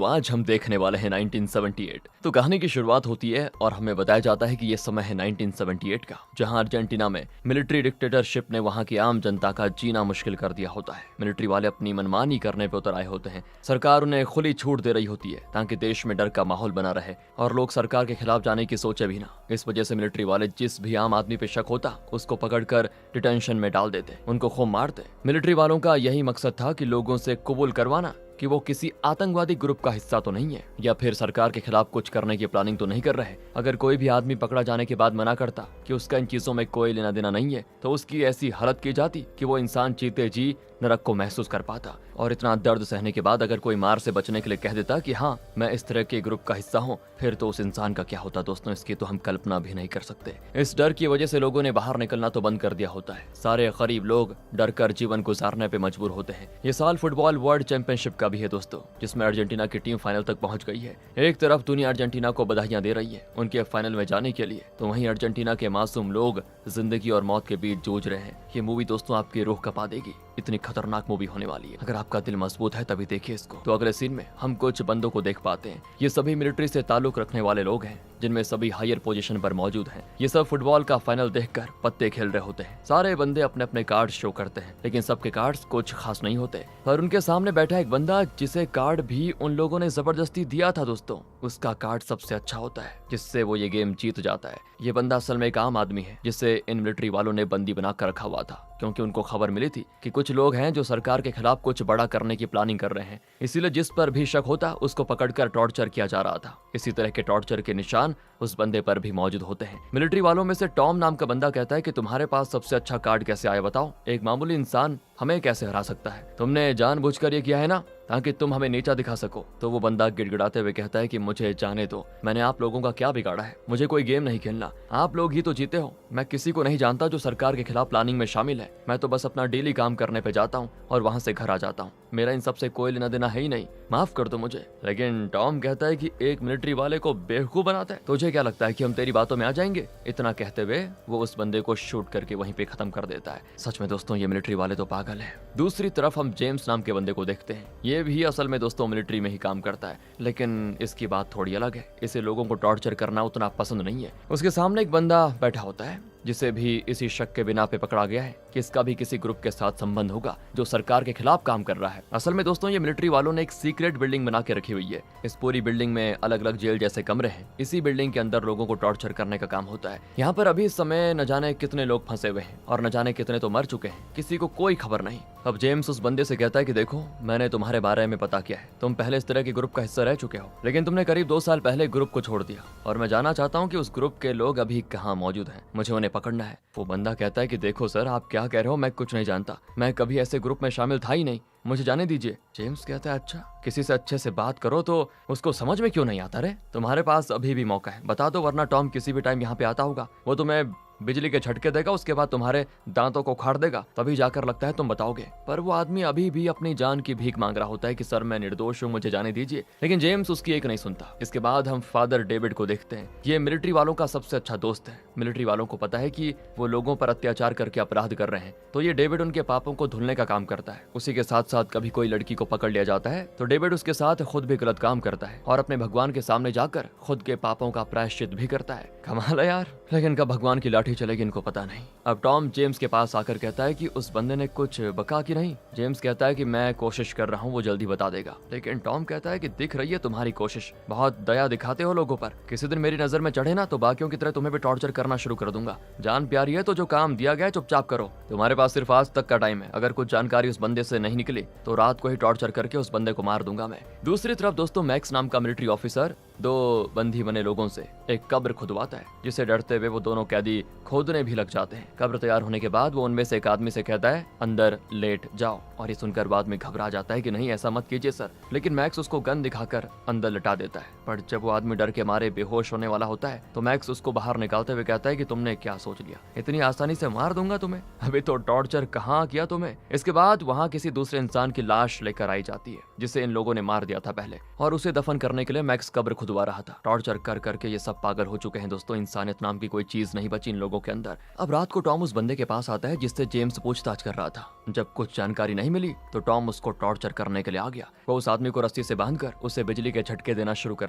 तो आज हम देखने वाले हैं 1978। तो कहानी की शुरुआत होती है और हमें बताया जाता है कि ये समय है 1978 का, जहां अर्जेंटीना में मिलिट्री डिक्टेटरशिप ने वहां की आम जनता का जीना मुश्किल कर दिया होता है। मिलिट्री वाले अपनी मनमानी करने पे उतर आए होते हैं। सरकार उन्हें खुली छूट दे रही होती है ताकि देश में डर का माहौल बना रहे और लोग सरकार के खिलाफ जाने की सोचे भी ना। इस वजह से मिलिट्री वाले जिस भी आम आदमी पे शक होता उसको पकड़कर डिटेंशन में डाल देते, उनको खूब मारते। मिलिट्री वालों का यही मकसद था कि लोगों से कबूल करवाना कि वो किसी आतंकवादी ग्रुप का हिस्सा तो नहीं है या फिर सरकार के खिलाफ कुछ करने की प्लानिंग तो नहीं कर रहे। अगर कोई भी आदमी पकड़ा जाने के बाद मना करता कि उसका इन चीजों में कोई लेना देना नहीं है तो उसकी ऐसी हालत की जाती कि वो इंसान जीते जी नरक को महसूस कर पाता। और इतना दर्द सहने के बाद अगर कोई मार से बचने के लिए कह देता कि हाँ मैं इस तरह के ग्रुप का हिस्सा हूँ, फिर तो उस इंसान का क्या होता दोस्तों, इसकी तो हम कल्पना भी नहीं कर सकते। इस डर की वजह से लोगों ने बाहर निकलना तो बंद कर दिया होता है। सारे गरीब लोग डर कर जीवन गुजारने पे मजबूर होते हैं। ये साल फुटबॉल वर्ल्ड चैंपियनशिप का भी है दोस्तों, जिसमें अर्जेंटीना की टीम फाइनल तक पहुंच गई है। एक तरफ दुनिया अर्जेंटीना को बधाइयां दे रही है उनके फाइनल में जाने के लिए, तो वहीं अर्जेंटीना के मासूम लोग जिंदगी और मौत के बीच जूझ रहे हैं। ये मूवी दोस्तों आपकी रूह कपा देगी, इतनी खतरनाक मूवी होने वाली है। अगर आपका दिल मजबूत है तभी देखिए इसको। तो अगले सीन में हम कुछ बंदों को देख पाते हैं। ये सभी मिलिट्री से ताल्लुक रखने वाले लोग हैं, जिनमें सभी हायर पोजीशन पर मौजूद हैं। ये सब फुटबॉल का फाइनल देखकर पत्ते खेल रहे होते हैं। सारे बंदे अपने अपने कार्ड शो करते हैं, लेकिन सबके कार्ड्स कुछ खास नहीं होते। पर उनके सामने बैठा एक बंदा जिसे कार्ड भी उन लोगों ने जबरदस्ती दिया था दोस्तों, उसका कार्ड सबसे अच्छा होता है, जिससे वो ये गेम जीत जाता है। ये बंदा असल में एक आम आदमी है जिसे इन मिलिट्री वालों ने बंदी बना कर रखा हुआ था, क्योंकि उनको खबर मिली थी कि कुछ लोग हैं जो सरकार के खिलाफ कुछ बड़ा करने की प्लानिंग कर रहे हैं। इसीलिए जिस पर भी शक होता उसको पकड़कर टॉर्चर किया जा रहा था। इसी तरह के टॉर्चर के निशान उस बंदे पर भी मौजूद होते हैं। मिलिट्री वालों में से टॉम नाम का बंदा कहता है कि तुम्हारे पास सबसे अच्छा कार्ड कैसे आया बताओ, एक मामूली इंसान हमें कैसे हरा सकता है, तुमने जानबूझकर ये किया है ना ताकि तुम हमें नीचा दिखा सको। तो वो बंदा गिड़गिड़ाते हुए कहता है कि मुझे जाने दो, मैंने आप लोगों का क्या बिगाड़ा है, मुझे कोई गेम नहीं खेलना, आप लोग ही तो जीते हो। मैं किसी को नहीं जानता जो सरकार के खिलाफ प्लानिंग में शामिल है, मैं तो बस अपना डेली काम करने पे जाता हूँ और वहां से घर आ जाता हूँ, मेरा इन सबसे कोई लेना देना है ही नहीं, माफ कर दो मुझे। लेकिन टॉम कहता है कि एक मिलिट्री वाले को बेवकूफ बनाता है, तुझे क्या लगता है कि हम तेरी बातों में आ जाएंगे। इतना कहते हुए वो उस बंदे को शूट करके वहीं पे खत्म कर देता है। सच में दोस्तों ये मिलिट्री वाले तो पागल है। दूसरी तरफ हम जेम्स नाम के बंदे को देखते हैं। ये भी असल में दोस्तों मिलिट्री में ही काम करता है, लेकिन इसकी बात थोड़ी अलग है। इसे लोगों को टॉर्चर करना उतना पसंद नहीं है। उसके सामने एक बंदा बैठा होता है जिसे भी इसी शक के बिना पे पकड़ा गया है कि इसका भी किसी ग्रुप के साथ संबंध होगा जो सरकार के खिलाफ काम कर रहा है। असल में दोस्तों ये मिलिट्री वालों ने एक सीक्रेट बिल्डिंग बना के रखी हुई है। इस पूरी बिल्डिंग में अलग अलग जेल जैसे कमरे हैं। इसी बिल्डिंग के अंदर लोगों को टॉर्चर करने का काम होता है। यहाँ पर अभी इस समय न जाने कितने लोग फंसे हुए हैं और न जाने कितने तो मर चुके हैं, किसी को कोई खबर नहीं। अब जेम्स उस बंदे से कहता है कि देखो मैंने तुम्हारे बारे में पता किया है, तुम पहले इस तरह के ग्रुप का हिस्सा रह चुके हो, लेकिन तुमने करीब 2 साल पहले ग्रुप को छोड़ दिया और मैं जानना चाहता हूँ कि उस ग्रुप के लोग अभी कहाँ मौजूद हैं, मुझे उन्हें पकड़ना है। वो बंदा कहता है कि देखो सर आप क्या कह रहे हो, मैं कुछ नहीं जानता, मैं कभी ऐसे ग्रुप में शामिल था ही नहीं, मुझे जाने दीजिए। जेम्स कहता है अच्छा, किसी से अच्छे से बात करो तो उसको समझ में क्यों नहीं आता रे, तुम्हारे पास अभी भी मौका है, बता दो वरना टॉम किसी भी टाइम यहाँ पे आता होगा, वो तुम्हें बिजली के झटके देगा, उसके बाद तुम्हारे दांतों को उखाड़ देगा, तभी जाकर लगता है तुम बताओगे। पर वो आदमी अभी भी अपनी जान की भीख मांग रहा होता है कि सर मैं निर्दोष हूँ, मुझे जाने दीजिए। लेकिन जेम्स उसकी एक नहीं सुनता। इसके बाद हम फादर डेविड को देखते हैं। ये मिलिट्री वालों का सबसे अच्छा दोस्त है। मिलिट्री वालों को पता है कि वो लोगों पर अत्याचार करके अपराध कर रहे हैं, तो ये डेविड उनके पापों को धुलने का काम करता है। उसी के साथ साथ कभी कोई लड़की को पकड़ लिया जाता है तो डेविड उसके साथ खुद भी गलत काम करता है और अपने भगवान के सामने जाकर खुद के पापों का प्रायश्चित भी करता है। कमाल है यार, लेकिन कब भगवान की लाठी चलेगी इनको पता नहीं। अब टॉम जेम्स के पास आकर कहता है कि उस बंदे ने कुछ बका कि नहीं। जेम्स कहता है कि मैं कोशिश कर रहा हूँ, वो जल्दी बता देगा। लेकिन टॉम कहता है कि दिख रही है तुम्हारी कोशिश, बहुत दया दिखाते हो लोगों पर, किसी दिन मेरी नजर में चढ़े ना तो बाकियों की तरह तुम्हें भी टॉर्चर करना शुरू कर दूंगा। जान प्यारी है तो जो काम दिया गया चुपचाप करो, तुम्हारे पास सिर्फ आज तक का टाइम है, अगर कुछ जानकारी उस बंदे से नहीं निकली तो रात को ही टॉर्चर करके उस बंदे को मार दूंगा मैं। दूसरी तरफ दोस्तों मैक्स नाम का मिलिट्री ऑफिसर 2 बंदी बने लोगों से एक कब्र खुदवाता है, जिसे डरते हुए वो दोनों कैदी खोदने भी लग जाते हैं। कब्र तैयार होने के बाद वो उनमें से एक आदमी से कहता है अंदर लेट जाओ, और ये सुनकर बाद में घबरा जाता है कि नहीं ऐसा मत कीजिए सर। लेकिन मैक्स उसको गन दिखाकर अंदर लटा देता है। पर जब वो आदमी डर के मारे बेहोश होने वाला होता है तो मैक्स उसको बाहर निकालते हुए कहता है कि तुमने क्या सोच लिया, इतनी आसानी से मार दूंगा तुम्हें, अभी तो टॉर्चर कहाँ किया तुम्हें। इसके बाद वहाँ किसी दूसरे इंसान की लाश लेकर आई जाती है जिसे इन लोगों ने मार दिया था पहले, और उसे दफन करने के लिए मैक्स कब्र खुदवा रहा था। टॉर्चर कर करके ये सब पागल हो चुके हैं दोस्तों, इंसानियत नाम की कोई चीज नहीं बची इन लोगों के अंदर। अब रात को टॉम उस बंदे के पास आता है जिससे जेम्स पूछताछ कर रहा था। जब कुछ जानकारी नहीं मिली तो टॉम उसको टॉर्चर करने के लिए आ गया। वो उस आदमी को रस्सी से बांधकर उसे बिजली के झटके देना शुरू कर